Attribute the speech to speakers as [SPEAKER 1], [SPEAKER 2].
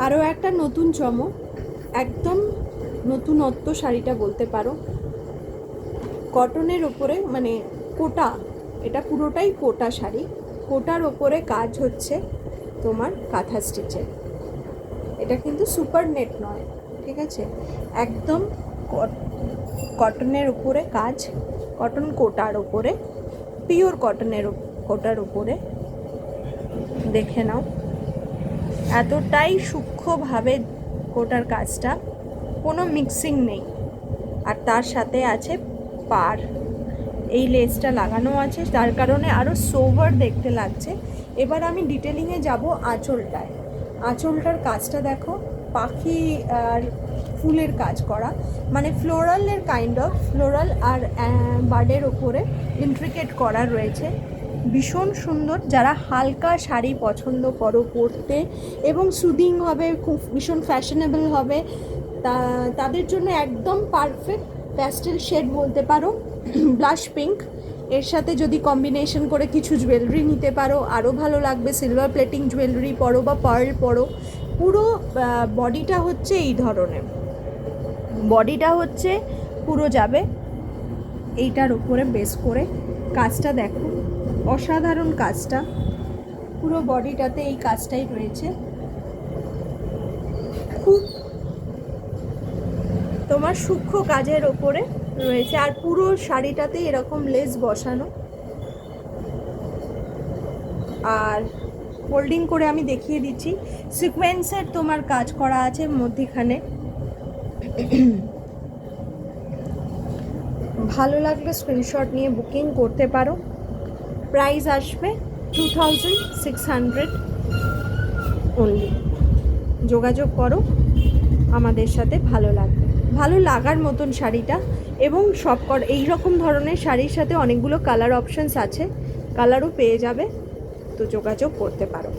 [SPEAKER 1] আরও একটা নতুন চমক, একদম নতুনত্ব শাড়িটা বলতে পারো। কটনের ওপরে মানে কোটা, এটা পুরোটাই কোটা শাড়ি। কোটার ওপরে কাজ হচ্ছে তোমার কাঁথা স্টিচের। এটা কিন্তু সুপার নেট নয়, ঠিক আছে, একদম কটনের উপরে কাজ, কটন কোটার উপরে, পিওর কটনের কোটার উপরে। দেখে নাও এতটাই সূক্ষ্মভাবে কোটার কাজটা, কোনো মিক্সিং নেই। আর তার সাথে আছে পার, এই লেসটা লাগানো আছে, তার কারণে আরও সোভার দেখতে লাগছে। এবার আমি ডিটেলিংয়ে যাব আঁচলটায়। আঁচলটার কাজটা দেখো, পাখি আর ফুলের কাজ করা, মানে ফ্লোরালের কাইন্ড অফ, ফ্লোরাল আর বার্ডের ওপরে ইন্ট্রিকেট করা রয়েছে। ভীষণ সুন্দর। যারা হালকা শাড়ি পছন্দ করো পরতে এবং সুদিং হবে, খুব ভীষণ ফ্যাশনেবল হবে, তাদের জন্য একদম পারফেক্ট। প্যাস্টেল শেড বলতে পারো, ব্লাশ পিঙ্ক, এর সাথে যদি কম্বিনেশন করে কিছু জুয়েলারি নিতে পারো আরও ভালো লাগবে। সিলভার প্লেটিং জুয়েলারি পরো বা পার্ল পরো। পুরো বডিটা হচ্ছে এই ধরনের, বডিটা হচ্ছে পুরো যাবে এইটার উপরে বেস করে। কাজটা দেখো, অসাধারণ কাজটা, পুরো বডিটাতে এই কাজটাই রয়েছে। খুব তোমার সূক্ষ্ম কাজের ওপরে রয়েছে, আর পুরো শাড়িটাতে এরকম লেস বসানো। আর ফোল্ডিং করে আমি দেখিয়ে দিচ্ছি, সিকোয়েন্সের তোমার কাজ করা আছে মধ্যিখানে। ভালো লাগলে স্ক্রিনশট নিয়ে বুকিং করতে পারো। প্রাইস আসবে 2600 অনলি। যোগাযোগ করো আমাদের সাথে, ভালো লাগবে, ভালো লাগার মতন শাড়িটা। এবং এই রকম ধরনের শাড়ির সাথে অনেকগুলো কালার অপশানস আছে, কালারও পেয়ে যাবে, তো যোগাযোগ করতে পারো।